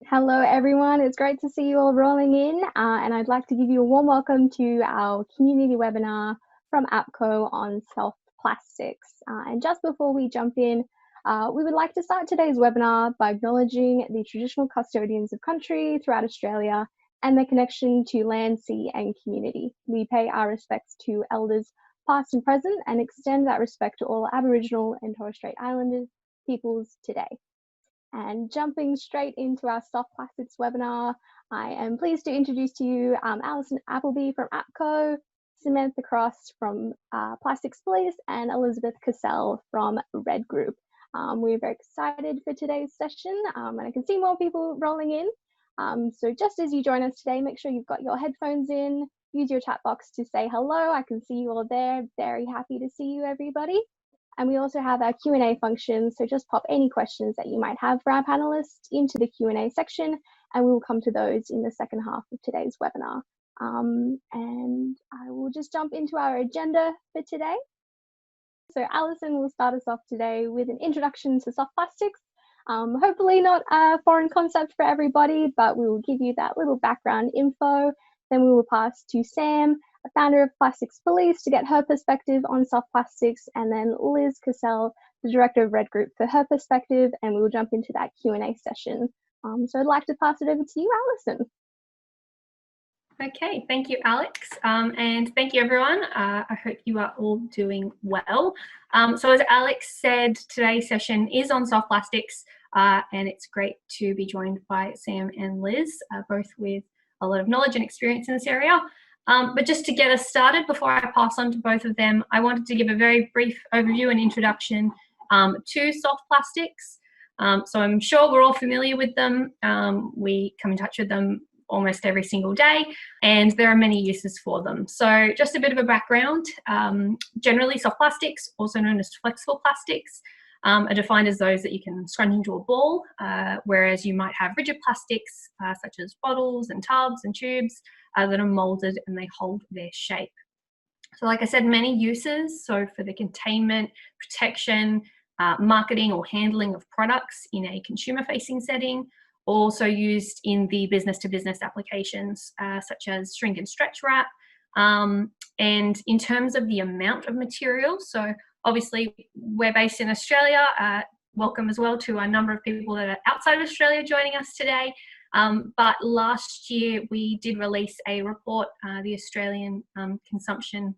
Hello, everyone. It's great to see you all rolling in, and I'd like to give you a warm welcome to our community webinar from APCO on soft plastics. And just before we jump in, we would like to start today's webinar by acknowledging the traditional custodians of country throughout Australia and their connection to land, sea, and community. We pay our respects to elders past and present and extend that respect to all Aboriginal and Torres Strait Islander peoples today. And jumping straight into our soft plastics webinar, I am pleased to introduce to you Alison Appleby from APCO, Samantha Cross from Plastics Police, and Elizabeth Kasell from Red Group. We're very excited for today's session, and I can see more people rolling in. So just as you join us today, make sure you've got your headphones in, use your chat box to say hello. I can see you all there. Very happy to see you, everybody. And we also have our Q&A function, so just pop any questions that you might have for our panelists into the Q&A section, and we will come to those in the second half of today's webinar. And I will just jump into our agenda for today. So Alison will start us off today with an introduction to soft plastics. Hopefully not a foreign concept for everybody, but we will give you that little background info. Then we will pass to Sam, a founder of Plastics Police, to get her perspective on soft plastics, and then Liz Kasell, the director of Red Group, for her perspective, and we will jump into that Q&A session. So I'd like to pass it over to you, Alison. Okay, thank you, Alex, and thank you, everyone. I hope you are all doing well. So as Alex said, today's session is on soft plastics, and it's great to be joined by Sam and Liz, both with a lot of knowledge and experience in this area. But just to get us started, before I pass on to both of them, I wanted to give a very brief overview and introduction to soft plastics. So I'm sure we're all familiar with them. We come in touch with them almost every single day, and there are many uses for them. So just a bit of a background. Generally, soft plastics, also known as flexible plastics, are defined as those that you can scrunch into a ball, whereas you might have rigid plastics such as bottles and tubs and tubes that are molded and they hold their shape. So like I said, many uses. So for the containment, protection, marketing or handling of products in a consumer-facing setting, also used in the business-to-business applications such as shrink and stretch wrap. And in terms of the amount of material, so obviously we're based in Australia. Welcome as well to a number of people that are outside of Australia joining us today. But last year we did release a report, the Australian Consumption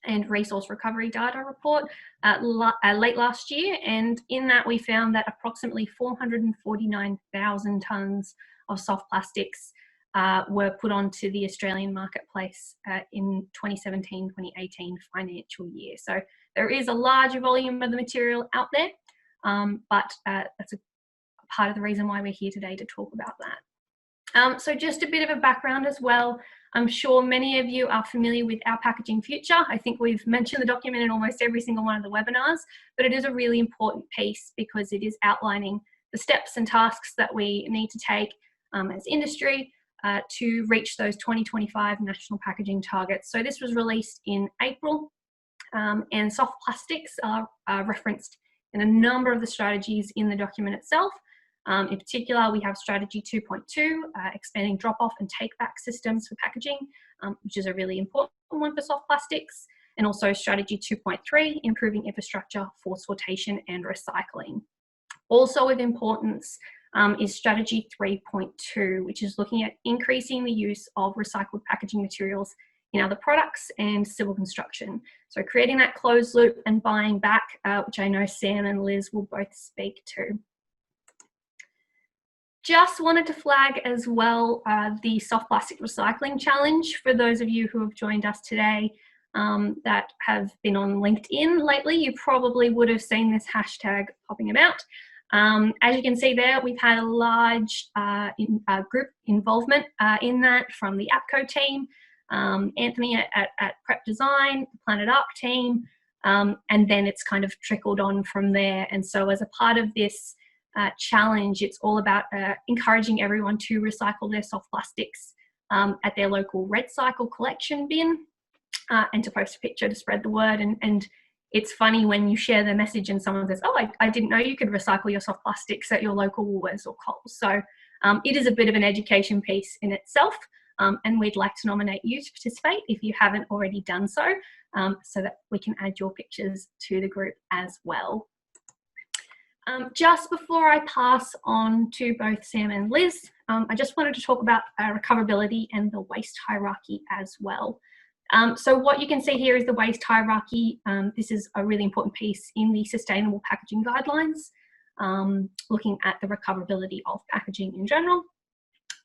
and Resource Recovery Data Report late last year, and in that we found that approximately 449,000 tonnes of soft plastics were put onto the Australian marketplace in 2017-2018 financial year. So there is a larger volume of the material out there, but that's a part of the reason why we're here today to talk about that. So just a bit of a background as well. I'm sure many of you are familiar with Our Packaging Future. I think we've mentioned the document in almost every single one of the webinars, but it is a really important piece because it is outlining the steps and tasks that we need to take as industry to reach those 2025 national packaging targets. So this was released in April, and soft plastics are referenced in a number of the strategies in the document itself. In particular, we have strategy 2.2, expanding drop-off and take-back systems for packaging, which is a really important one for soft plastics, and also strategy 2.3, improving infrastructure for sortation and recycling. Also of importance is strategy 3.2, which is looking at increasing the use of recycled packaging materials in other products and civil construction. So creating that closed loop and buying back, which I know Sam and Liz will both speak to. Just wanted to flag as well the soft plastic recycling challenge for those of you who have joined us today that have been on LinkedIn lately. You probably would have seen this hashtag popping about. As you can see there, we've had a large group involvement in that from the APCO team, Anthony at Prep Design, the Planet Arc team, and then it's kind of trickled on from there. And so as a part of this challenge, it's all about encouraging everyone to recycle their soft plastics at their local RedCycle collection bin and to post a picture to spread the word. And it's funny when you share the message and someone says, oh, I didn't know you could recycle your soft plastics at your local Woolworths or Coles. So It is a bit of an education piece in itself, and we'd like to nominate you to participate if you haven't already done so, so that we can add your pictures to the group as well. Just before I pass on to both Sam and Liz, I just wanted to talk about recoverability and the waste hierarchy as well. So what you can see here is the waste hierarchy. This is a really important piece in the Sustainable Packaging Guidelines, looking at the recoverability of packaging in general.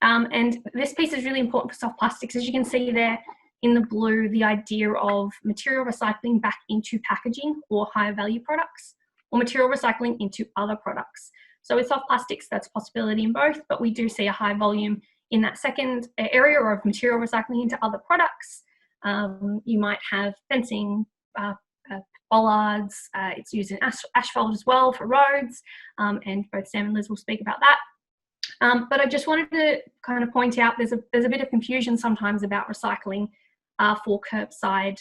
And this piece is really important for soft plastics. As you can see there in the blue, the idea of material recycling back into packaging or higher value products, or material recycling into other products. So with soft plastics, that's a possibility in both, but we do see a high volume in that second area of material recycling into other products. You might have fencing, bollards, it's used in asphalt as well for roads, and both Sam and Liz will speak about that. But I just wanted to kind of point out there's a bit of confusion sometimes about recycling for curbside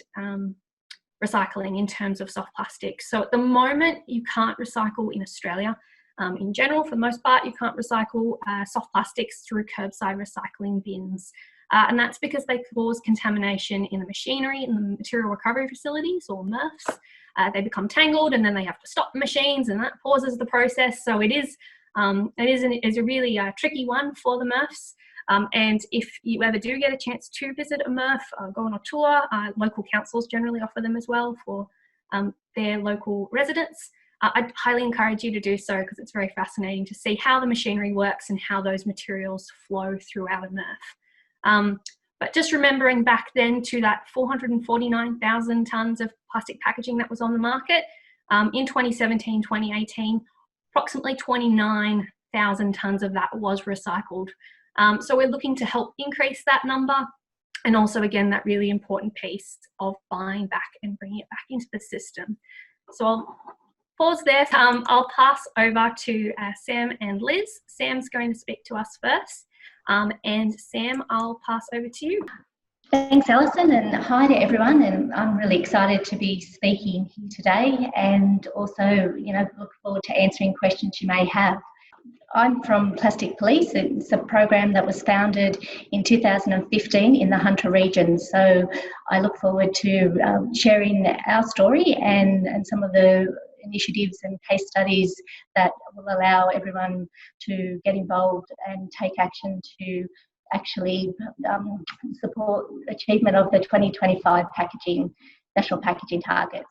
recycling in terms of soft plastics. So at the moment, you can't recycle in Australia. In general, for the most part, you can't recycle soft plastics through curbside recycling bins. And that's because they cause contamination in the machinery in the material recovery facilities, or MRFs. They become tangled and then they have to stop the machines, and that pauses the process. So it is a really tricky one for the MRFs. And if you ever do get a chance to visit a MRF, go on a tour, local councils generally offer them as well for their local residents. I'd highly encourage you to do so, because it's very fascinating to see how the machinery works and how those materials flow throughout a MRF. But just remembering back then to that 449,000 tonnes of plastic packaging that was on the market, in 2017, 2018, approximately 29,000 tonnes of that was recycled. So we're looking to help increase that number, and also, again, that really important piece of buying back and bringing it back into the system. So I'll pause there. I'll pass over to Sam and Liz. Sam's going to speak to us first. And Sam, I'll pass over to you. Thanks, Alison, and hi to everyone. And I'm really excited to be speaking here today, and also, look forward to answering questions you may have. I'm from Plastic Police. It's a program that was founded in 2015 in the Hunter region. So I look forward to sharing our story and some of the initiatives and case studies that will allow everyone to get involved and take action to actually support achievement of the 2025 national packaging targets.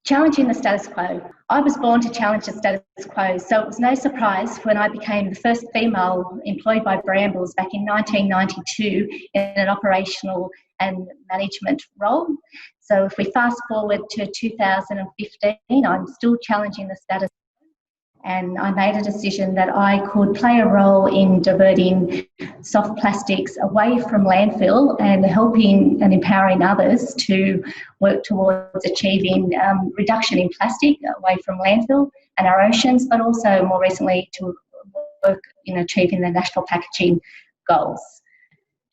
Challenging the status quo. I was born to challenge the status quo, so it was no surprise when I became the first female employed by Brambles back in 1992 in an operational and management role. So if we fast forward to 2015, I'm still challenging the status quo, and I made a decision that I could play a role in diverting soft plastics away from landfill and helping and empowering others to work towards achieving reduction in plastic away from landfill and our oceans, but also more recently to work in achieving the national packaging goals.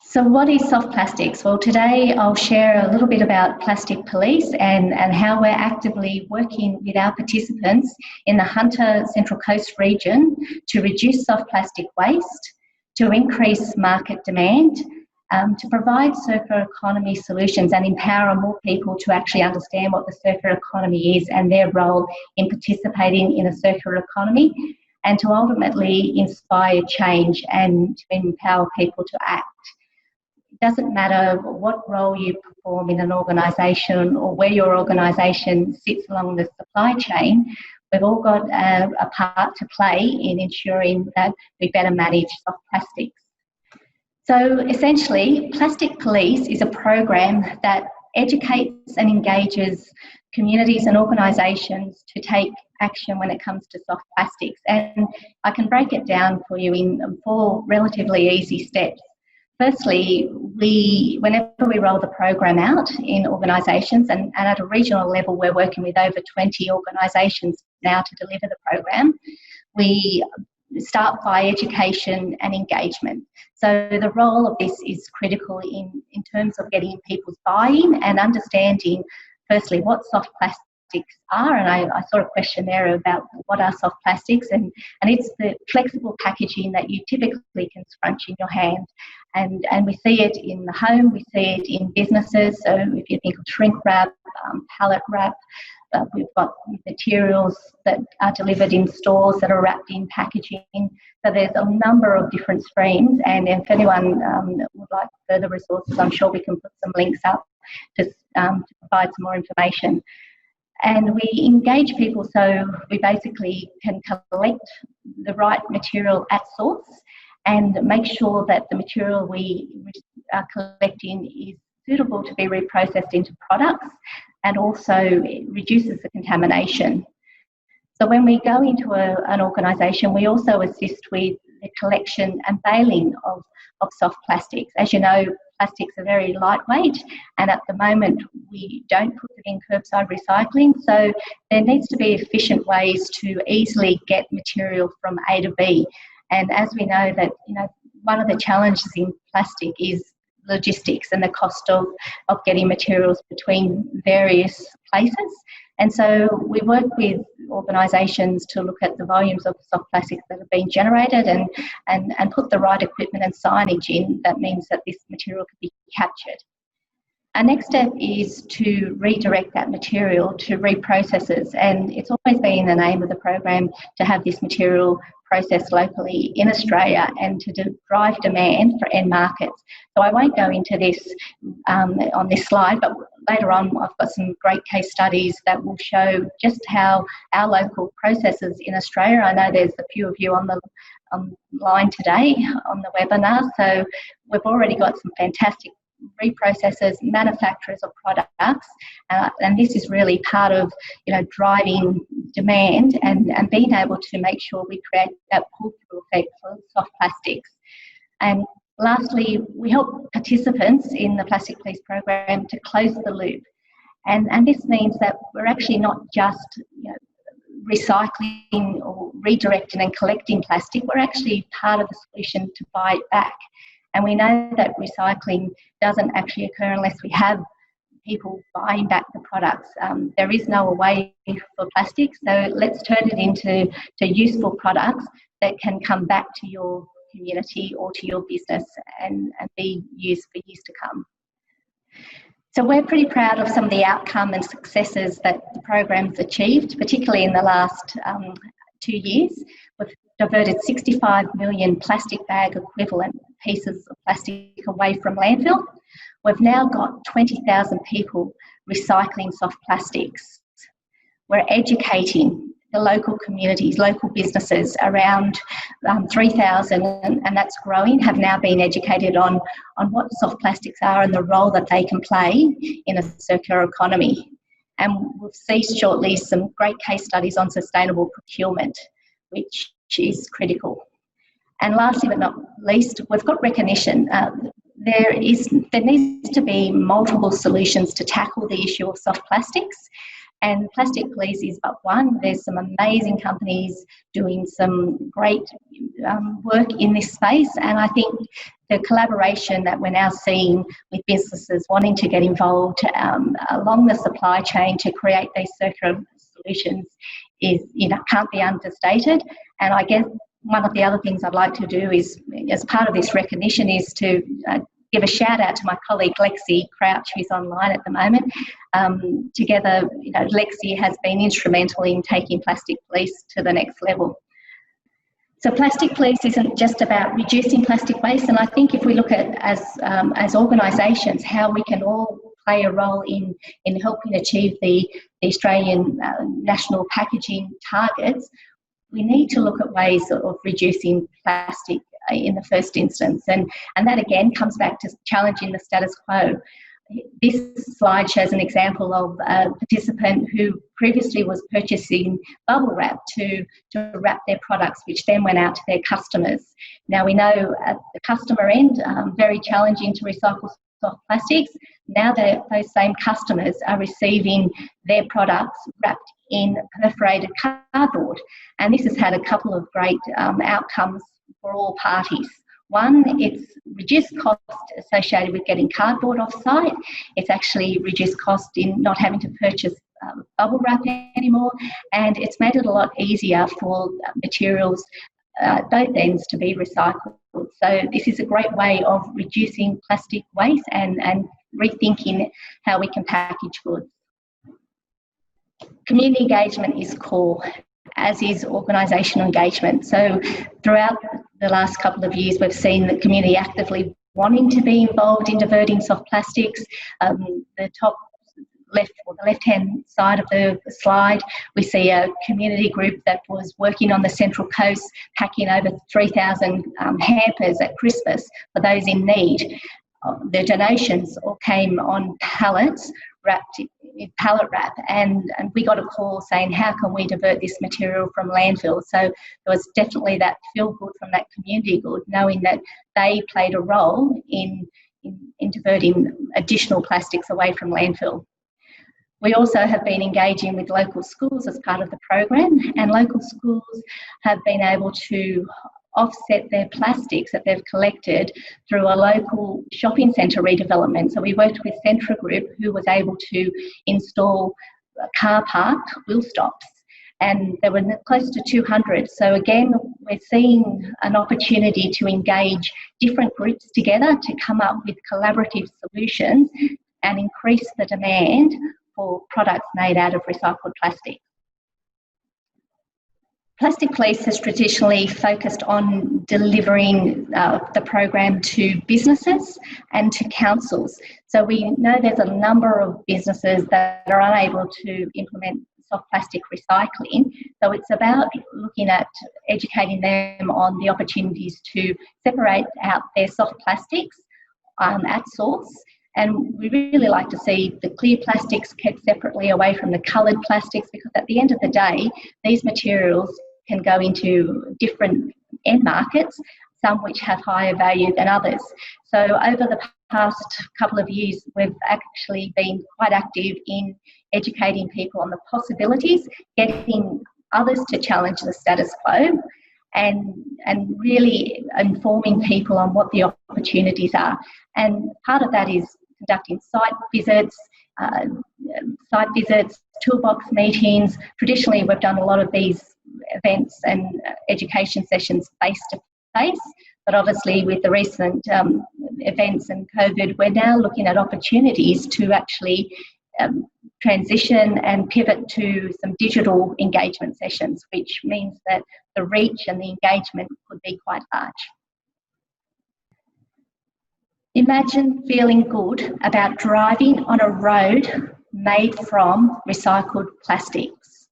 So what is soft plastics? Well, today I'll share a little bit about Plastic Police and how we're actively working with our participants in the Hunter Central Coast region to reduce soft plastic waste, to increase market demand, to provide circular economy solutions and empower more people to actually understand what the circular economy is and their role in participating in a circular economy, and to ultimately inspire change and to empower people to act. It doesn't matter what role you perform in an organisation or where your organisation sits along the supply chain, we've all got a part to play in ensuring that we better manage soft plastics. So essentially, Plastic Police is a program that educates and engages communities and organisations to take action when it comes to soft plastics. And I can break it down for you in 4 relatively easy steps. Firstly, whenever we roll the program out in organisations, and at a regional level, we're working with over 20 organisations now to deliver the program, we start by education and engagement. So the role of this is critical in terms of getting people's buy-in and understanding, firstly, what soft are, and I saw a question there about what are soft plastics, and it's the flexible packaging that you typically can scrunch in your hand, and we see it in the home, we see it in businesses. So if you think of shrink wrap, pallet wrap, we've got materials that are delivered in stores that are wrapped in packaging. So there's a number of different streams, and if anyone would like further resources, I'm sure we can put some links up to provide some more information. And we engage people, so we basically can collect the right material at source and make sure that the material we are collecting is suitable to be reprocessed into products, and also it reduces the contamination. So when we go into an organisation, we also assist with the collection and baling of soft plastics. As you know, plastics are very lightweight, and at the moment we don't put them in curbside recycling, so there needs to be efficient ways to easily get material from A to B. And as we know that, one of the challenges in plastic is logistics and the cost of getting materials between various places. And so we work with organisations to look at the volumes of soft plastics that are being generated and put the right equipment and signage in that means that this material can be captured. Our next step is to redirect that material to reprocessors, and it's always been the name of the program to have this material processed locally in Australia and to drive demand for end markets. So I won't go into this on this slide, but later on I've got some great case studies that will show just how our local processors in Australia, I know there's a few of you on the line today on the webinar, so we've already got some fantastic reprocessors, manufacturers of products, and this is really part of driving demand and being able to make sure we create that pull-through effect for soft plastics. And lastly, we help participants in the Plastic Police program to close the loop, and this means that we're actually not just recycling or redirecting and collecting plastic, we're actually part of the solution to buy it back. And we know that recycling doesn't actually occur unless we have people buying back the products. There is no way for plastic, so let's turn it into useful products that can come back to your community or to your business and be used for years to come. So we're pretty proud of some of the outcome and successes that the program's achieved, particularly in the last 2 years. We've diverted 65 million plastic bag equivalent pieces of plastic away from landfill. We've now got 20,000 people recycling soft plastics. We're educating the local communities, local businesses, around 3,000, and that's growing, have now been educated on what soft plastics are and the role that they can play in a circular economy. And we'll see shortly some great case studies on sustainable procurement, which is critical. And lastly but not least, we've got recognition. There needs to be multiple solutions to tackle the issue of soft plastics, and Plastic Police is but one. There's some amazing companies doing some great work in this space, and I think the collaboration that we're now seeing with businesses wanting to get involved along the supply chain to create these circular solutions is, can't be understated. And I guess one of the other things I'd like to do is, as part of this recognition, is to give a shout out to my colleague Lexi Crouch, who's online at the moment. Together, Lexi has been instrumental in taking Plastic Police to the next level. So Plastic Police isn't just about reducing plastic waste, and I think if we look at as organisations how we can all play a role in helping achieve the Australian national packaging targets, we need to look at ways of reducing plastic in the first instance, and that again comes back to challenging the status quo. This slide shows an example of a participant who previously was purchasing bubble wrap to wrap their products, which then went out to their customers. Now we know at the customer end, very challenging to recycle soft plastics. Now that those same customers are receiving their products wrapped in perforated cardboard, and this has had a couple of great outcomes for all parties. One, it's reduced cost associated with getting cardboard off-site. It's actually reduced cost in not having to purchase bubble wrap anymore, and it's made it a lot easier for materials, both ends, to be recycled. So this is a great way of reducing plastic waste and rethinking how we can package goods. Community engagement is core, as is organisational engagement. So throughout the last couple of years, we've seen the community actively wanting to be involved in diverting soft plastics. The top left, or the left-hand side of the slide, we see a community group that was working on the Central Coast, packing over 3,000 hampers at Christmas for those in need. The donations all came on pallets, wrapped in pallet wrap, and we got a call saying, how can we divert this material from landfill? So there was definitely that feel good from that community good, knowing that they played a role in diverting additional plastics away from landfill. We also have been engaging with local schools as part of the program, and local schools have been able to offset their plastics that they've collected through a local shopping centre redevelopment. So we worked with Centra Group, who was able to install car park wheel stops, and there were close to 200. So again, we're seeing an opportunity to engage different groups together to come up with collaborative solutions and increase the demand for products made out of recycled plastic. Plastic Police has traditionally focused on delivering the program to businesses and to councils. So we know there's a number of businesses that are unable to implement soft plastic recycling. So it's about looking at educating them on the opportunities to separate out their soft plastics at source. And we really like to see the clear plastics kept separately away from the coloured plastics, because at the end of the day, these materials can go into different end markets, some which have higher value than others. So over the past couple of years, we've actually been quite active in educating people on the possibilities, getting others to challenge the status quo, and really informing people on what the opportunities are. And part of that is conducting site visits, toolbox meetings. Traditionally, we've done a lot of these events and education sessions face-to-face, but obviously with the recent events and COVID, we're now looking at opportunities to actually transition and pivot to some digital engagement sessions, which means that the reach and the engagement could be quite large. Imagine feeling good about driving on a road made from recycled plastics.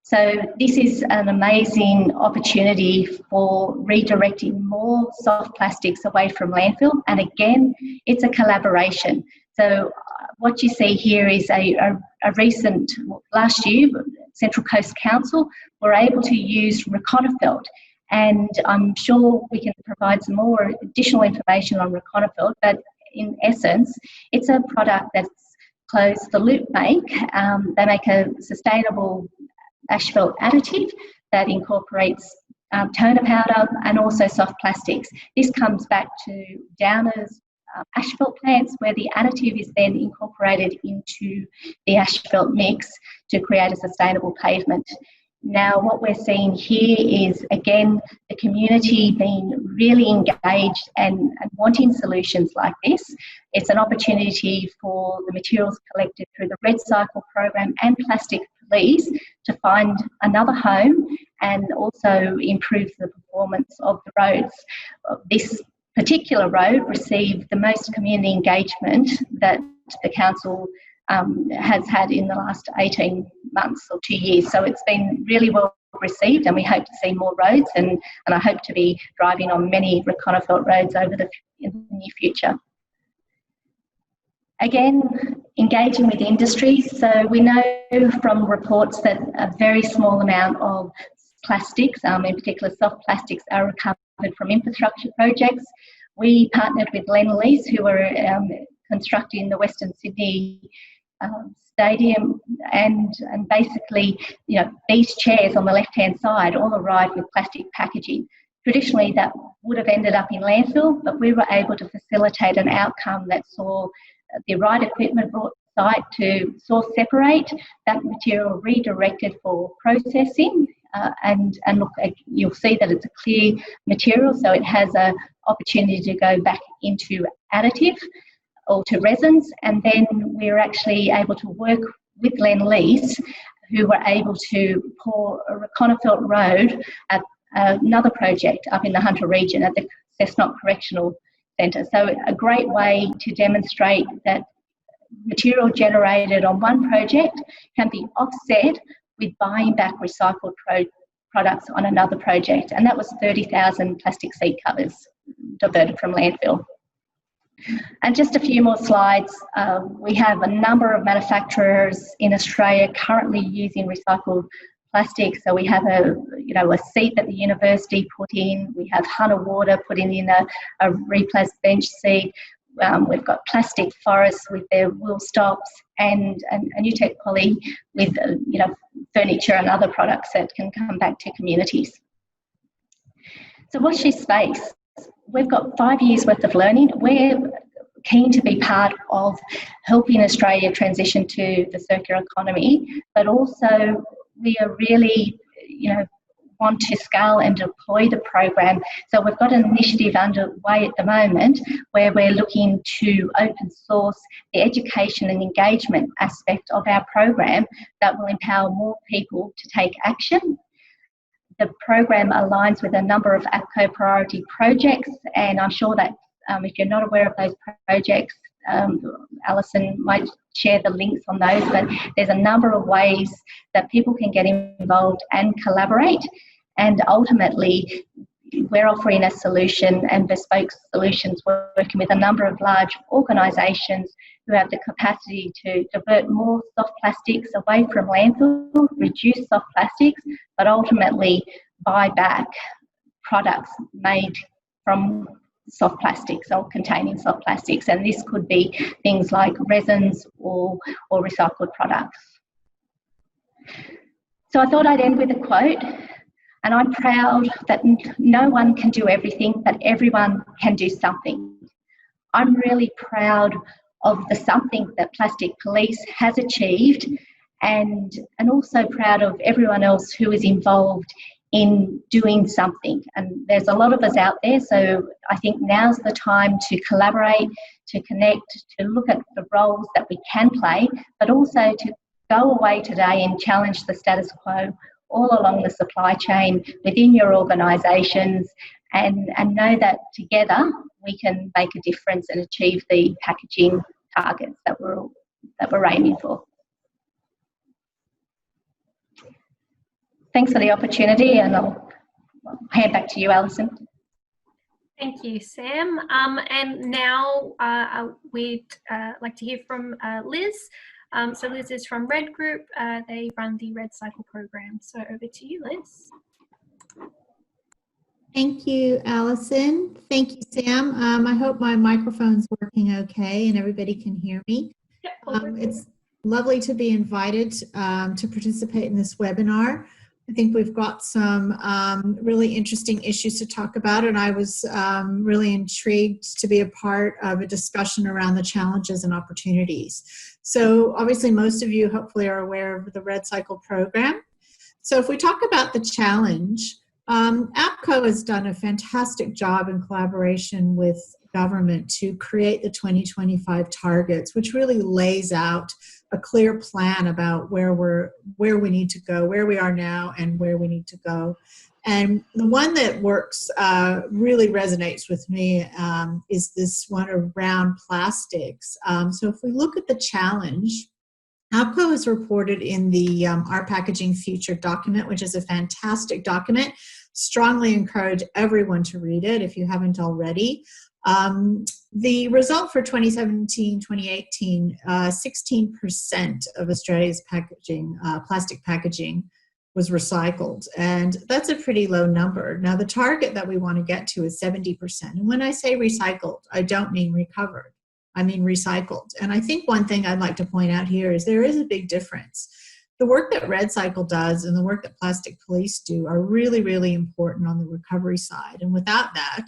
So this is an amazing opportunity for redirecting more soft plastics away from landfill. And again, it's a collaboration. So what you see here is a recent, last year, Central Coast Council were able to use Reconifelt. And I'm sure we can provide some more additional information on Reconifelt, but in essence, it's a product that's Close the Loop make. They make a sustainable asphalt additive that incorporates toner powder and also soft plastics. This comes back to Downer's asphalt plants, where the additive is then incorporated into the asphalt mix to create a sustainable pavement. Now, what we're seeing here is, again, the community being really engaged and wanting solutions like this. It's an opportunity for the materials collected through the Red Cycle program and Plastic Police to find another home and also improve the performance of the roads. This particular road received the most community engagement that the council has had in the last 18 months or 2 years. So it's been really well received, and we hope to see more roads, and I hope to be driving on many Reconifelt roads in the near future. Again, engaging with industry. So we know from reports that a very small amount of plastics, in particular soft plastics, are recovered from infrastructure projects. We partnered with Lendlease, who were constructing the Western Sydney stadium, and basically, you know, these chairs on the left-hand side all arrived with plastic packaging. Traditionally, that would have ended up in landfill, but we were able to facilitate an outcome that saw the right equipment brought site to source separate that material, redirected for processing, and look, you'll see that it's a clear material, so it has an opportunity to go back into additive or to resins. And then we're actually able to work with Lendlease, who were able to pour a Conifelt Road at another project up in the Hunter region at the Cessnock Correctional Centre. So a great way to demonstrate that material generated on one project can be offset with buying back recycled products on another project. And that was 30,000 plastic seat covers diverted from landfill. And just a few more slides. We have a number of manufacturers in Australia currently using recycled plastic. So we have a seat that the university put in. We have Hunter Water putting in a Replas bench seat. We've got Plastic Forests with their wheel stops, and a New Tech Poly with furniture and other products that can come back to communities. So watch this space. We've got 5 years worth of learning. We're keen to be part of helping Australia transition to the circular economy, but also we are really, want to scale and deploy the program. So we've got an initiative underway at the moment where we're looking to open source the education and engagement aspect of our program that will empower more people to take action. The program aligns with a number of APCO priority projects, and I'm sure that if you're not aware of those projects, Alison might share the links on those, but there's a number of ways that people can get involved and collaborate, and ultimately we're offering a solution and bespoke solutions, working with a number of large organisations who have the capacity to divert more soft plastics away from landfill, reduce soft plastics, but ultimately buy back products made from soft plastics or containing soft plastics. And this could be things like resins or recycled products. So I thought I'd end with a quote. And I'm proud that no one can do everything, but everyone can do something. I'm really proud of the something that Plastic Police has achieved, and also proud of everyone else who is involved in doing something. And there's a lot of us out there, so I think now's the time to collaborate, to connect, to look at the roles that we can play, but also to go away today and challenge the status quo all along the supply chain within your organisations, and know that together we can make a difference and achieve the packaging targets that we're aiming for. Thanks for the opportunity, and I'll hand back to you, Alison. Thank you, Sam. And now we'd like to hear from Liz. So Liz is from Red Group. They run the Red Cycle program. So over to you, Liz. Thank you, Alison. Thank you, Sam. I hope my microphone's working okay and everybody can hear me. It's lovely to be invited to participate in this webinar. I think we've got some really interesting issues to talk about, and I was really intrigued to be a part of a discussion around the challenges and opportunities. So obviously most of you hopefully are aware of the Red Cycle program. So if we talk about the challenge, APCO has done a fantastic job in collaboration with government to create the 2025 targets, which really lays out a clear plan about where we need to go, where we are now, and where we need to go. And the one that works really resonates with me is this one around plastics. So if we look at the challenge, APCO has reported in the Our Packaging Future document, which is a fantastic document. Strongly encourage everyone to read it if you haven't already. The result for 2017-2018, 16% of Australia's packaging, plastic packaging, was recycled, and that's a pretty low number. Now, the target that we want to get to is 70%. And when I say recycled, I don't mean recovered. I mean recycled. And I think one thing I'd like to point out here is there is a big difference. The work that Red Cycle does and the work that Plastic Police do are really, really important on the recovery side. And without that,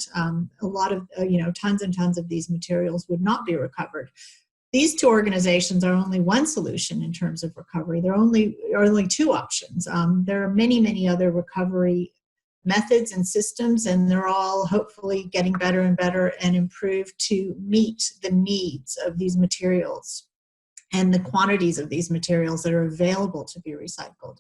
a lot of, tons and tons of these materials would not be recovered. these two organizations are only one solution in terms of recovery. There are only two options. There are many, many other recovery methods and systems, and they're all hopefully getting better and better and improved to meet the needs of these materials and the quantities of these materials that are available to be recycled.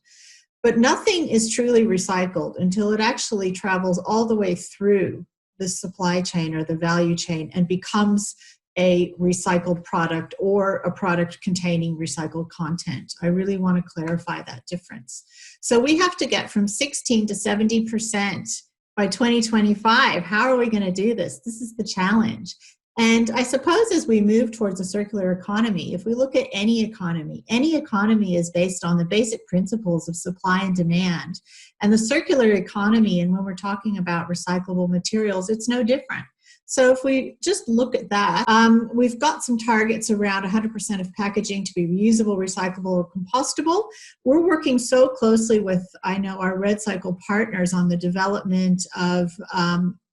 But nothing is truly recycled until it actually travels all the way through the supply chain or the value chain and becomes a recycled product or a product containing recycled content. I really want to clarify that difference. So we have to get from 16 to 70% by 2025. How are we going to do this? This is the challenge. And I suppose as we move towards a circular economy, if we look at any economy is based on the basic principles of supply and demand. And the circular economy, and when we're talking about recyclable materials, it's no different. So if we just look at that, we've got some targets around 100% of packaging to be reusable, recyclable, or compostable. We're working so closely with, I know, our RedCycle partners on the development of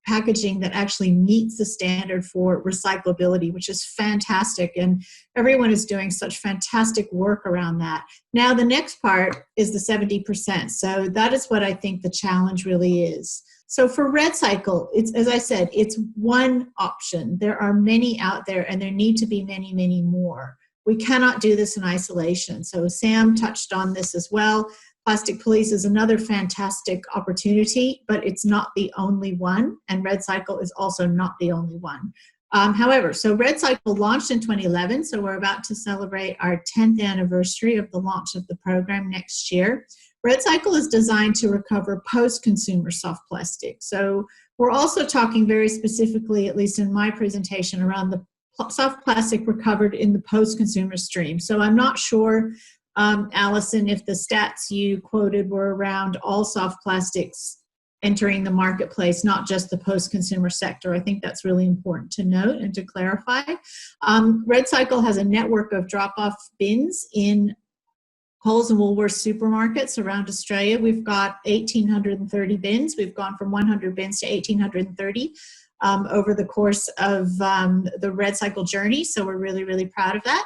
packaging that actually meets the standard for recyclability, which is fantastic. And everyone is doing such fantastic work around that. Now, the next part is the 70%. So that is what I think the challenge really is. So for RedCycle, it's, as I said, it's one option. There are many out there, and there need to be many, many more. We cannot do this in isolation. So Sam touched on this as well. Plastic Police is another fantastic opportunity, but it's not the only one, and RedCycle is also not the only one. However, so RedCycle launched in 2011, so we're about to celebrate our 10th anniversary of the launch of the program next year. RedCycle is designed to recover post-consumer soft plastic. So we're also talking very specifically, at least in my presentation, around the soft plastic recovered in the post-consumer stream. So I'm not sure, Allison, if the stats you quoted were around all soft plastics entering the marketplace, not just the post-consumer sector. I think that's really important to note and to clarify. RedCycle has a network of drop-off bins in Coles and Woolworths supermarkets around Australia. We've got 1,830 bins. We've gone from 100 bins to 1,830 over the course of the RedCycle journey. So we're really, really proud of that.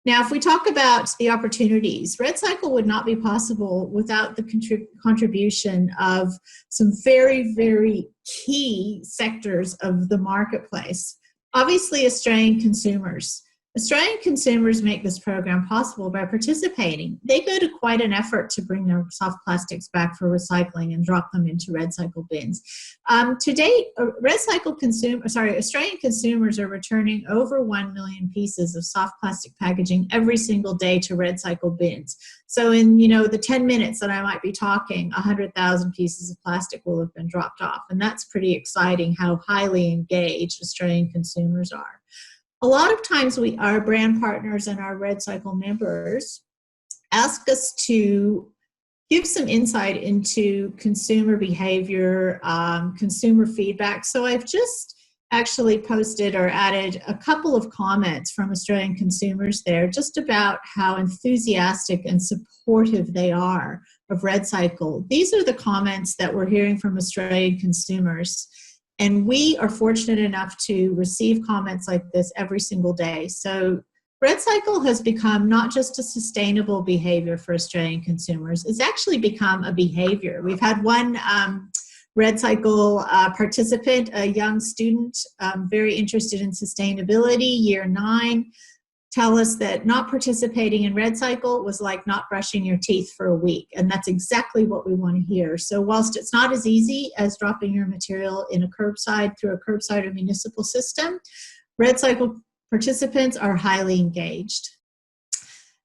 Now, if we talk about the opportunities, RedCycle would not be possible without the contribution of some very, very key sectors of the marketplace. Obviously, Australian consumers. Australian consumers make this program possible by participating. They go to quite an effort to bring their soft plastics back for recycling and drop them into RedCycle bins. To date, Australian consumers are returning over 1 million pieces of soft plastic packaging every single day to RedCycle bins. So in the 10 minutes that I might be talking, 100,000 pieces of plastic will have been dropped off. And that's pretty exciting how highly engaged Australian consumers are. A lot of times our brand partners and our RedCycle members ask us to give some insight into consumer behavior, consumer feedback. So I've just actually posted or added a couple of comments from Australian consumers there just about how enthusiastic and supportive they are of RedCycle. These are the comments that we're hearing from Australian consumers. And we are fortunate enough to receive comments like this every single day. So RedCycle has become not just a sustainable behavior for Australian consumers, it's actually become a behavior. We've had one RedCycle participant, a young student, very interested in sustainability, year 9, tell us that not participating in RedCycle was like not brushing your teeth for a week. And that's exactly what we want to hear. So whilst it's not as easy as dropping your material in a curbside through a curbside or municipal system, RedCycle participants are highly engaged.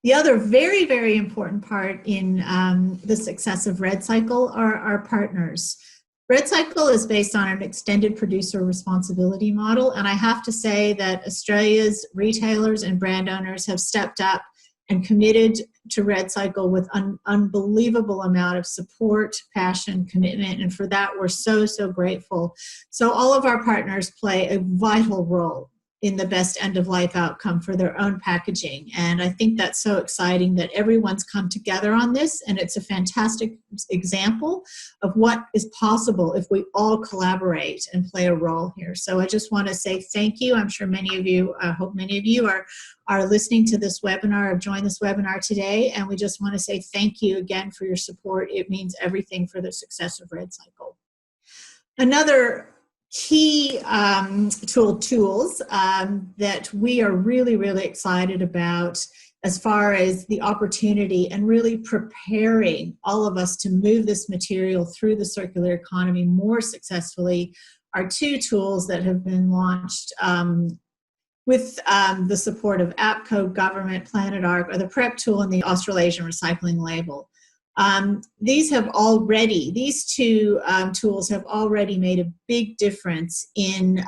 The other very, very important part in the success of RedCycle are our partners. RedCycle is based on an extended producer responsibility model, and I have to say that Australia's retailers and brand owners have stepped up and committed to RedCycle with an unbelievable amount of support, passion, commitment, and for that we're so, so grateful. So all of our partners play a vital role in the best end-of-life outcome for their own packaging. And I think that's so exciting that everyone's come together on this, and it's a fantastic example of what is possible if we all collaborate and play a role here. So I just want to say thank you. I'm sure many of you, I hope many of you are listening to this webinar, have joined this webinar today, and we just want to say thank you again for your support. It means everything for the success of RedCycle. Another key tools that we are really, really excited about as far as the opportunity and really preparing all of us to move this material through the circular economy more successfully are two tools that have been launched with the support of APCO, government, Planet Arc, or the PrEP tool and the Australasian recycling label. These two tools have already made a big difference in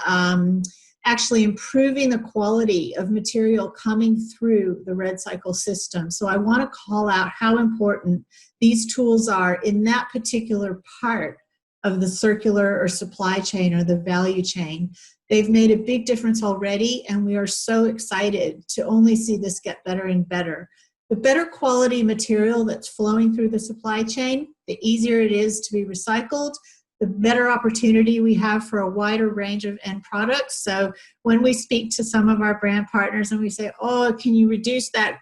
actually improving the quality of material coming through the RedCycle system. So I want to call out how important these tools are in that particular part of the circular or supply chain or the value chain. They've made a big difference already, and we are so excited to only see this get better and better. The better quality material that's flowing through the supply chain, the easier it is to be recycled, the better opportunity we have for a wider range of end products. So when we speak to some of our brand partners and we say, oh, can you reduce that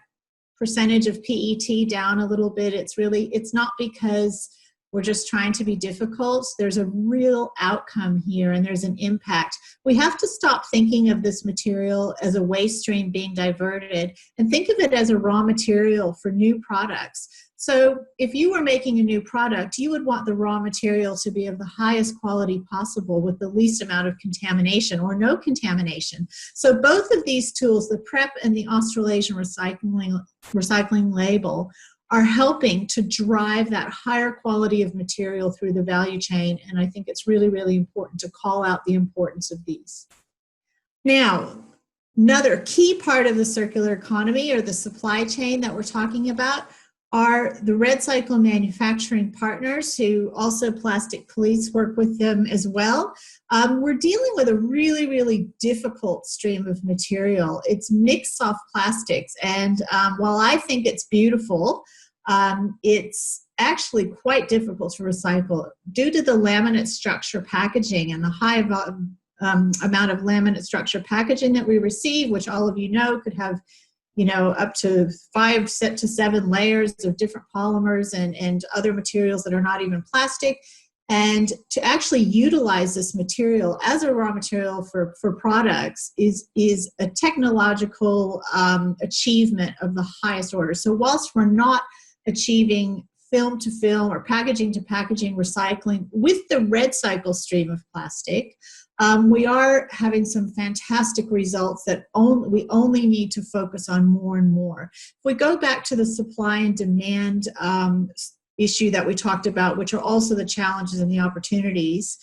percentage of PET down a little bit? It's not because we're just trying to be difficult. There's a real outcome here, and there's an impact. We have to stop thinking of this material as a waste stream being diverted and think of it as a raw material for new products. So if you were making a new product, you would want the raw material to be of the highest quality possible with the least amount of contamination or no contamination. So both of these tools, the PrEP and the Australasian recycling label, are helping to drive that higher quality of material through the value chain. And I think it's really, really important to call out the importance of these. Now, another key part of the circular economy or the supply chain that we're talking about are the RedCycle manufacturing partners, who also Plastic Police work with them as well. We're dealing with a really, really difficult stream of material. It's mixed soft plastics, and while I think it's beautiful, it's actually quite difficult to recycle due to the laminate structure packaging and the high amount of laminate structure packaging that we receive, which all of you know could have up to 5 to 7 layers of different polymers and other materials that are not even plastic. And to actually utilize this material as a raw material for products is a technological achievement of the highest order. So whilst we're not achieving film to film or packaging to packaging recycling with the RedCycle stream of plastic, we are having some fantastic results that we only need to focus on more and more. If we go back to the supply and demand issue that we talked about, which are also the challenges and the opportunities,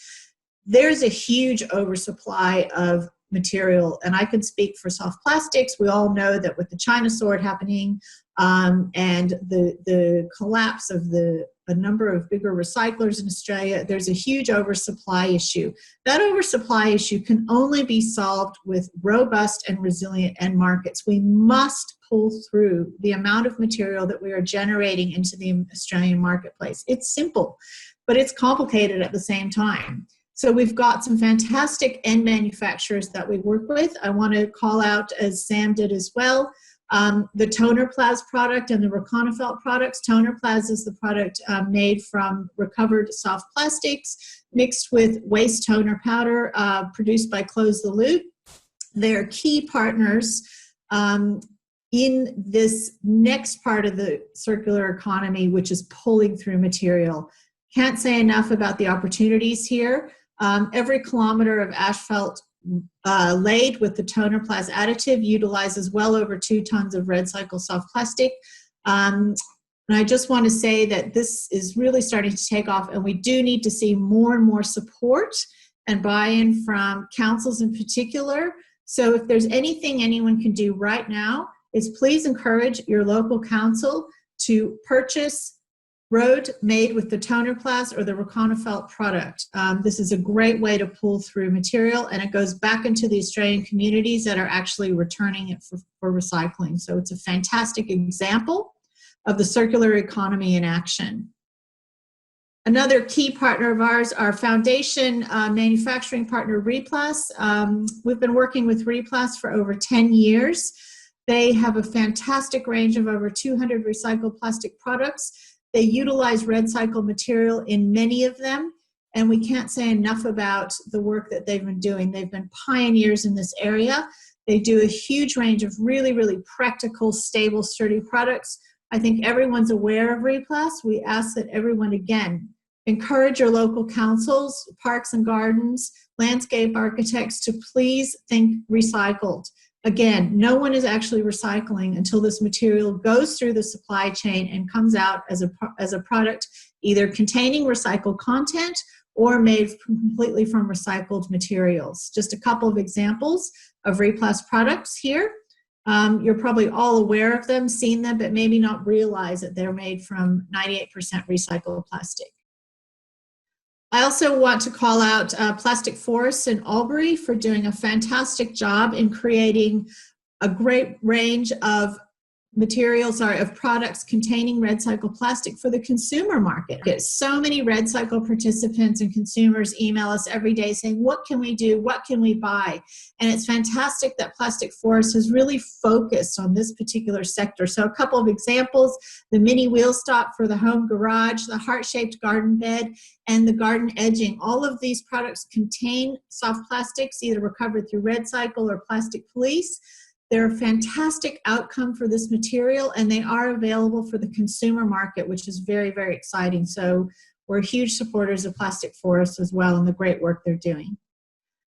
there's a huge oversupply of material. And I can speak for soft plastics. We all know that with the China sword happening and the collapse of a number of bigger recyclers in Australia, there's a huge oversupply issue. That oversupply issue can only be solved with robust and resilient end markets. We must pull through the amount of material that we are generating into the Australian marketplace. It's simple, but it's complicated at the same time. So we've got some fantastic end manufacturers that we work with. I want to call out, as Sam did as well, the Tonerplast product and the Reconifelt products. Tonerplast is the product made from recovered soft plastics mixed with waste toner powder produced by Close the Loop. They're key partners in this next part of the circular economy, which is pulling through material. Can't say enough about the opportunities here. Every kilometer of asphalt laid with the Tonerplast additive utilizes well over 2 tons of RedCycle soft plastic. And I just want to say that this is really starting to take off, and we do need to see more and more support and buy-in from councils in particular. So if there's anything anyone can do right now, is please encourage your local council to purchase road made with the toner plast or the Reconifelt product. This is a great way to pull through material, and it goes back into the Australian communities that are actually returning it for recycling. So it's a fantastic example of the circular economy in action. Another key partner of ours, our foundation manufacturing partner, Replast. We've been working with Replast for over 10 years. They have a fantastic range of over 200 recycled plastic products. They utilize recycled material in many of them, and we can't say enough about the work that they've been doing. They've been pioneers in this area. They do a huge range of really, really practical, stable, sturdy products. I think everyone's aware of Replast. We ask that everyone, again, encourage your local councils, parks and gardens, landscape architects to please think recycled. Again, no one is actually recycling until this material goes through the supply chain and comes out as a product either containing recycled content or made completely from recycled materials. Just a couple of examples of Replast products here. You're probably all aware of them, seen them, but maybe not realize that they're made from 98% recycled plastic. I also want to call out Plastic Forests in Albury for doing a fantastic job in creating a great range of materials of products containing red cycle plastic for the consumer market. Get so many red cycle participants and consumers email us every day saying, what can we do? What can we buy? And it's fantastic that Plastic Forest has really focused on this particular sector. So a couple of examples, the mini wheel stop for the home garage, the heart-shaped garden bed, and the garden edging. All of these products contain soft plastics, either recovered through red cycle or plastic police. They're a fantastic outcome for this material, and they are available for the consumer market, which is very, very exciting. So we're huge supporters of Plastic Forest as well and the great work they're doing.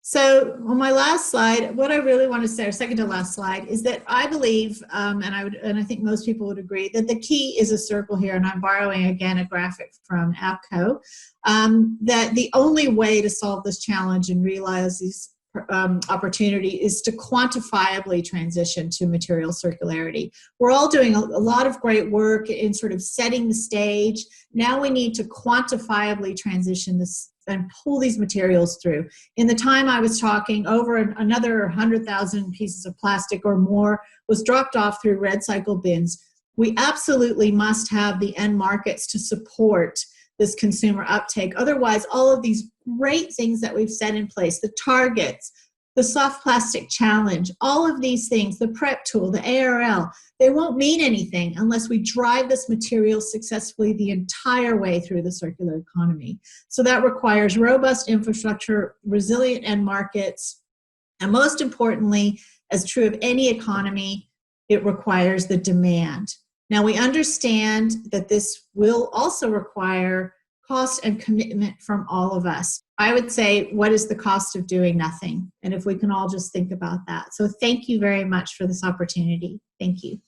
So on my last slide, what I really want to say, or second to last slide, is that I believe, and I think most people would agree, that the key is a circle here, and I'm borrowing again a graphic from APCO, that the only way to solve this challenge and realize these opportunity is to quantifiably transition to material circularity. We're all doing a lot of great work in sort of setting the stage. Now we need to quantifiably transition this and pull these materials through. In the time I was talking, over another 100,000 pieces of plastic or more was dropped off through red cycle bins. We absolutely must have the end markets to support this consumer uptake. Otherwise, all of these great things that we've set in place, the targets, the soft plastic challenge, all of these things, the prep tool, the ARL, they won't mean anything unless we drive this material successfully the entire way through the circular economy. So that requires robust infrastructure, resilient end markets, and most importantly, as true of any economy, it requires the demand. Now, we understand that this will also require cost and commitment from all of us. I would say, what is the cost of doing nothing? And if we can all just think about that. So thank you very much for this opportunity. Thank you.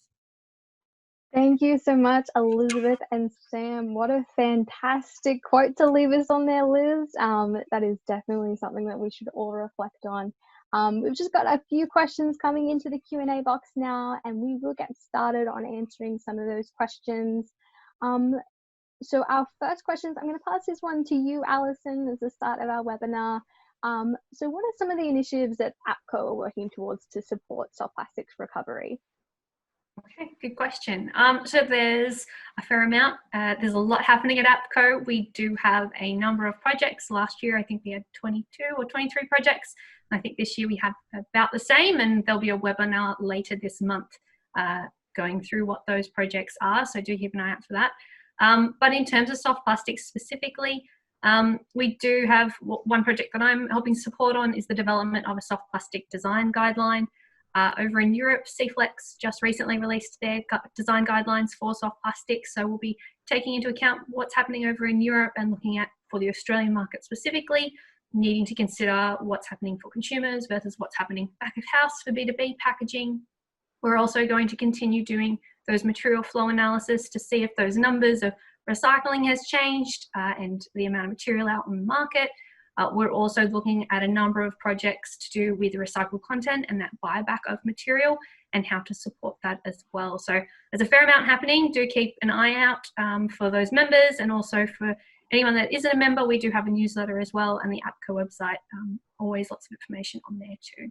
Thank you so much, Elizabeth and Sam. What a fantastic quote to leave us on there, Liz. That is definitely something that we should all reflect on. We've just got a few questions coming into the Q&A box now, and we will get started on answering some of those questions. So our first questions, I'm going to pass this one to you, Alison, as the start of our webinar. So what are some of the initiatives that APCO are working towards to support soft plastics recovery? Okay, good question. So there's a fair amount. There's a lot happening at APCO. We do have a number of projects. Last year, I think we had 22 or 23 projects. I think this year we have about the same, and there'll be a webinar later this month going through what those projects are. So do keep an eye out for that. But in terms of soft plastics specifically, we do have one project that I'm helping support on is the development of a soft plastic design guideline. Over in Europe, CFlex just recently released their design guidelines for soft plastics. So we'll be taking into account what's happening over in Europe and looking at, for the Australian market specifically, needing to consider what's happening for consumers versus what's happening back of house for B2B packaging. We're also going to continue doing those material flow analysis to see if those numbers of recycling has changed and the amount of material out in the market. We're also looking at a number of projects to do with recycled content and that buyback of material and how to support that as well. So there's a fair amount happening. Do keep an eye out for those members, and also for anyone that isn't a member, we do have a newsletter as well, and the APCO website, always lots of information on there too.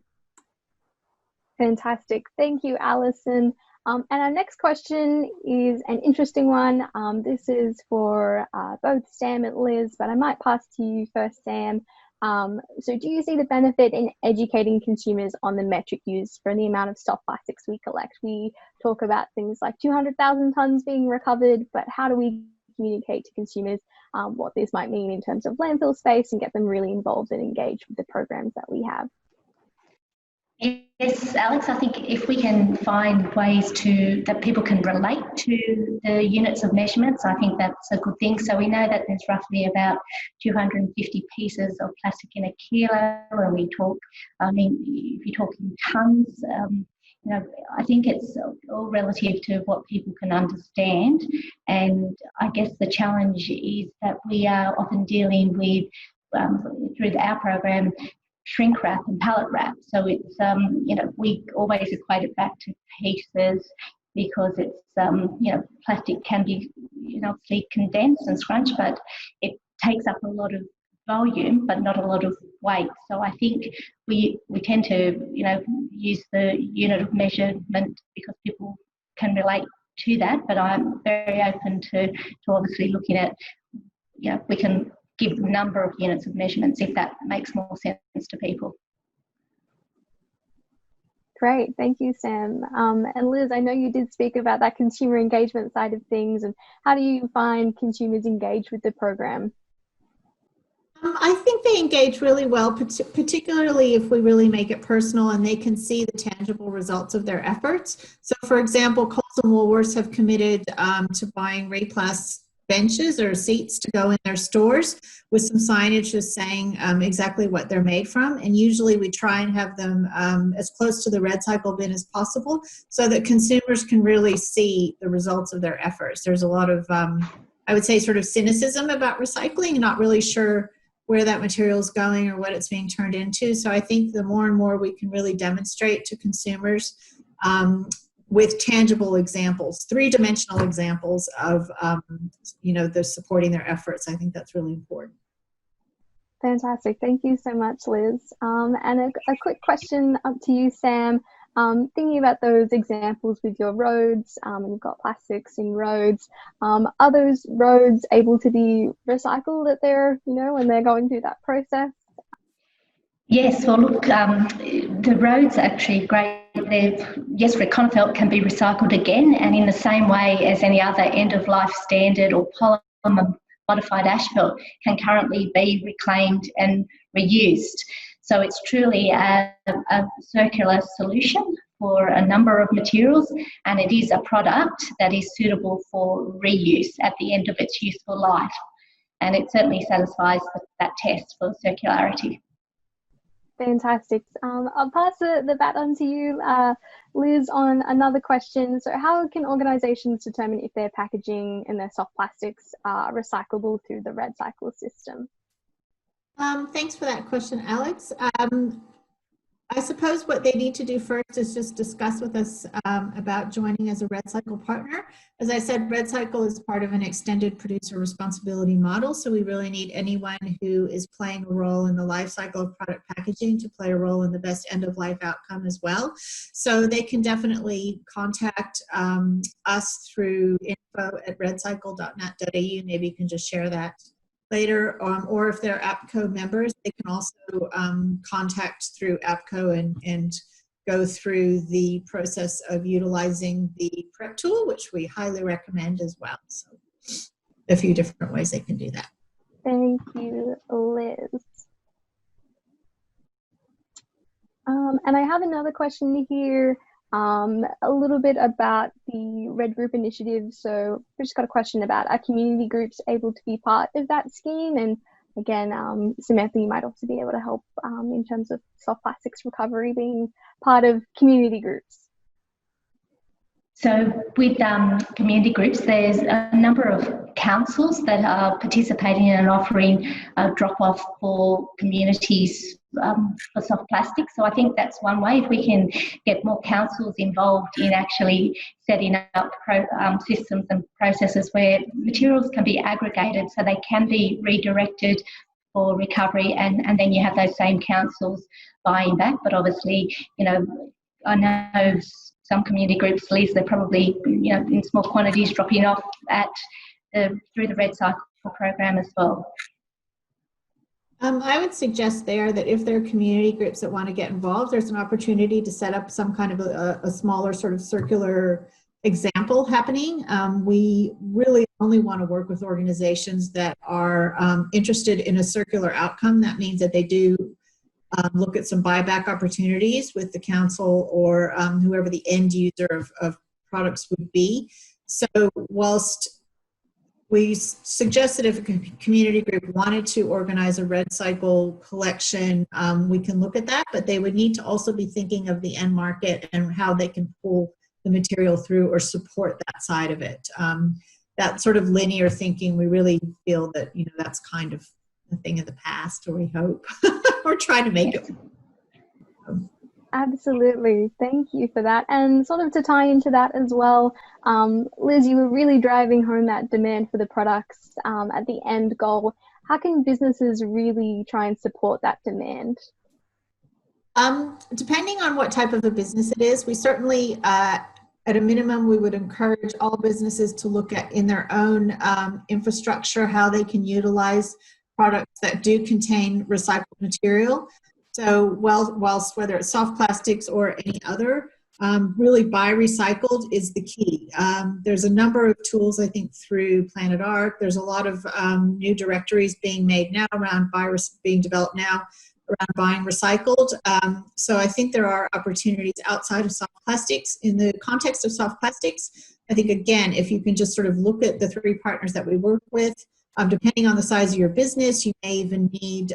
Fantastic. Thank you, Alison. And our next question is an interesting one. This is for both Sam and Liz, but I might pass to you first, Sam. So do you see the benefit in educating consumers on the metric used for the amount of soft plastics we collect? We talk about things like 200,000 tonnes being recovered, but how do we communicate to consumers what this might mean in terms of landfill space and get them really involved and engaged with the programs that we have? Yes, Alex, I think if we can find ways that people can relate to the units of measurements, I think that's a good thing. So we know that there's roughly about 250 pieces of plastic in a kilo when we talk, if you're talking tonnes, I think it's all relative to what people can understand. And I guess the challenge is that we are often dealing with, through our program, shrink wrap and pallet wrap. So it's, we always equate it back to pieces because it's, plastic can be, obviously condensed and scrunched, but it takes up a lot of volume, but not a lot of weight. So I think we tend to, use the unit of measurement because people can relate to that, but I'm very open to obviously looking at, we can give a number of units of measurements if that makes more sense to people. Great, thank you, Sam. And Liz, I know you did speak about that consumer engagement side of things, and how do you find consumers engage with the program? I think they engage really well, particularly if we really make it personal and they can see the tangible results of their efforts. So, for example, Coles and Woolworths have committed to buying Rayplast benches or seats to go in their stores with some signage just saying exactly what they're made from. And usually we try and have them as close to the red cycle bin as possible so that consumers can really see the results of their efforts. There's a lot of, I would say, sort of cynicism about recycling and not really sure where that material is going or what it's being turned into. So I think the more and more we can really demonstrate to consumers with tangible examples, three-dimensional examples of, the supporting their efforts. I think that's really important. Fantastic. Thank you so much, Liz. And a quick question up to you, Sam. Thinking about those examples with your roads, you've got plastics in roads. Are those roads able to be recycled at their, when they're going through that process? Yes, well, look, the roads are actually great. Yes, Conifelt can be recycled again, and in the same way as any other end-of-life standard or polymer modified asphalt can currently be reclaimed and reused. So it's truly a circular solution for a number of materials, and it is a product that is suitable for reuse at the end of its useful life. And it certainly satisfies that test for circularity. Fantastic. I'll pass the baton to you, Liz, on another question. So how can organisations determine if their packaging and their soft plastics are recyclable through the Red Cycle system? Thanks for that question, Alex. I suppose what they need to do first is just discuss with us about joining as a Red Cycle partner. As I said, Red Cycle is part of an extended producer responsibility model, so we really need anyone who is playing a role in the life cycle of product packaging to play a role in the best end-of-life outcome as well. So they can definitely contact us through info@redcycle.net.au. Maybe you can just share that later, or if they're APCO members, they can also contact through APCO and go through the process of utilizing the prep tool, which we highly recommend as well. So a few different ways they can do that. Thank you, Liz. And I have another question here, a little bit about the Red Group initiative. So we just got a question about, are community groups able to be part of that scheme? And again, Samantha, you might also be able to help in terms of soft plastics recovery being part of community groups. So with community groups, there's a number of councils that are participating and offering a drop-off for communities for soft plastic. So I think that's one way. If we can get more councils involved in actually setting up systems and processes where materials can be aggregated so they can be redirected for recovery, and then you have those same councils buying back. But obviously, I know some community groups, Liz, they're probably, in small quantities dropping off through the Red Cycle program as well. I would suggest there that if there are community groups that want to get involved, there's an opportunity to set up some kind of a smaller sort of circular example happening. We really only want to work with organizations that are interested in a circular outcome. That means that they do look at some buyback opportunities with the council or whoever the end user of products would be. So whilst we suggest that if a community group wanted to organize a Red Cycle collection, we can look at that, but they would need to also be thinking of the end market and how they can pull the material through or support that side of it. That sort of linear thinking, we really feel that, that's kind of a thing of the past, or we hope. We're trying to make it. Absolutely. Thank you for that. And sort of to tie into that as well, Liz, you were really driving home that demand for the products at the end goal. How can businesses really try and support that demand? Depending on what type of a business it is, we certainly, at a minimum, we would encourage all businesses to look at in their own infrastructure how they can utilize products that do contain recycled material. So whilst whether it's soft plastics or any other, really buy recycled is the key. There's a number of tools, I think, through Planet Arc. There's a lot of new directories being made now around being developed now around buying recycled. So I think there are opportunities outside of soft plastics. In the context of soft plastics, I think, again, if you can just sort of look at the 3 partners that we work with, depending on the size of your business, you may even need,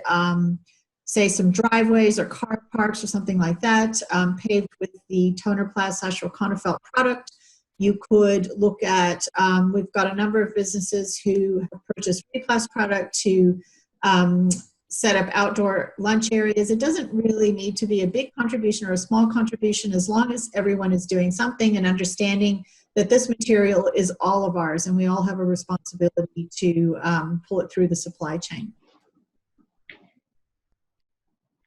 say, some driveways or car parks or something like that, paved with the Tonerplast / Roconafelt product. You could look at, we've got a number of businesses who have purchased Replast product to set up outdoor lunch areas. It doesn't really need to be a big contribution or a small contribution, as long as everyone is doing something and understanding that this material is all of ours and we all have a responsibility to pull it through the supply chain.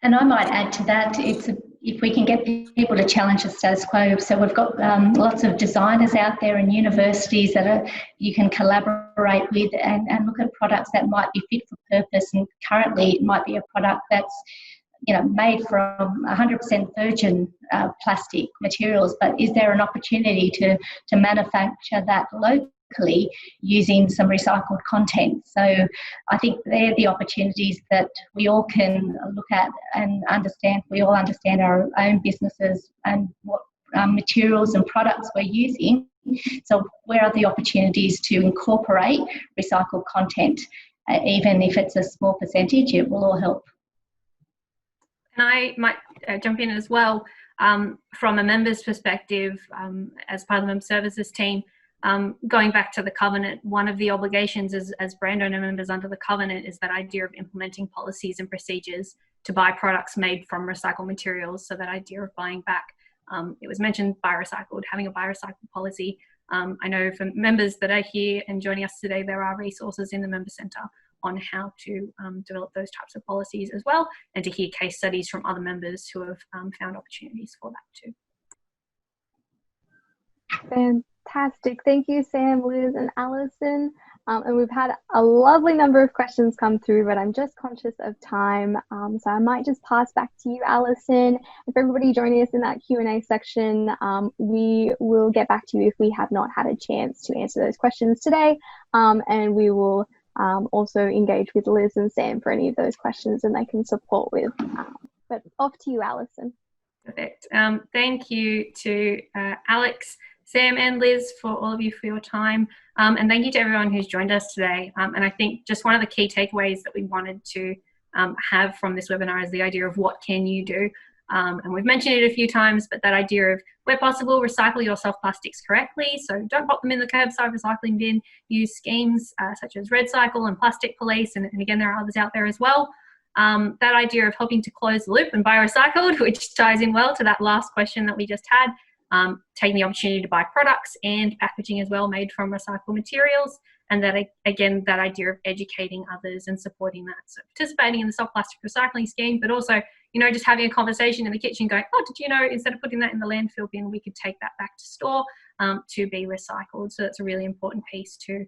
And I might add to that, if we can get people to challenge the status quo. So we've got lots of designers out there and universities that you can collaborate with and look at products that might be fit for purpose. And currently it might be a product that's made from 100% virgin plastic materials, but is there an opportunity to manufacture that locally using some recycled content? So I think they're the opportunities that we all can look at and understand. We all understand our own businesses and what materials and products we're using. So where are the opportunities to incorporate recycled content? Even if it's a small percentage, it will all help. And I might jump in as well, from a member's perspective, as part of the member services team, going back to the covenant, one of the obligations as brand owner members under the covenant is that idea of implementing policies and procedures to buy products made from recycled materials. So that idea of buying back, it was mentioned, buy recycled, having a buy recycled policy. I know for members that are here and joining us today, there are resources in the member centre on how to develop those types of policies as well, and to hear case studies from other members who have found opportunities for that too. Fantastic. Thank you, Sam, Liz, and Alison. And we've had a lovely number of questions come through, but I'm just conscious of time. So I might just pass back to you, Alison. And for everybody joining us in that Q&A section, we will get back to you if we have not had a chance to answer those questions today. And we will also engage with Liz and Sam for any of those questions and they can support with. But off to you, Alison. Perfect. Thank you to Alex, Sam and Liz, for all of you for your time. And thank you to everyone who's joined us today. And I think just one of the key takeaways that we wanted to have from this webinar is the idea of what can you do. And we've mentioned it a few times, but that idea of, where possible, recycle your soft plastics correctly. So don't pop them in the curbside recycling bin. Use schemes such as Red Cycle and Plastic Police, and again, there are others out there as well. That idea of helping to close the loop and buy recycled, which ties in well to that last question that we just had. Taking the opportunity to buy products and packaging as well made from recycled materials. And that, again, that idea of educating others and supporting that. So participating in the soft plastic recycling scheme, but also, you know, just having a conversation in the kitchen going, oh, did you know, instead of putting that in the landfill bin, we could take that back to store to be recycled. So that's a really important piece too.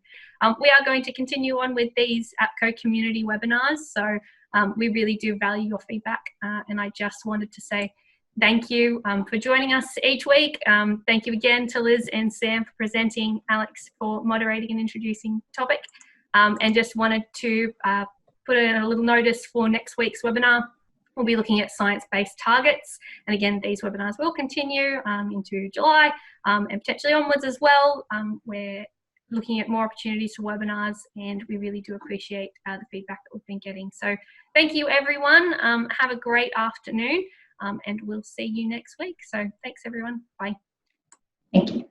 We are going to continue on with these APCO community webinars. So we really do value your feedback. And I just wanted to say thank you for joining us each week. Thank you again to Liz and Sam for presenting, Alex for moderating and introducing the topic. And just wanted to put in a little notice for next week's webinar. We'll be looking at science-based targets. And again, these webinars will continue into July and potentially onwards as well. We're looking at more opportunities for webinars, and we really do appreciate the feedback that we've been getting. So thank you, everyone. Have a great afternoon. And we'll see you next week. So thanks, everyone. Bye. Thank you.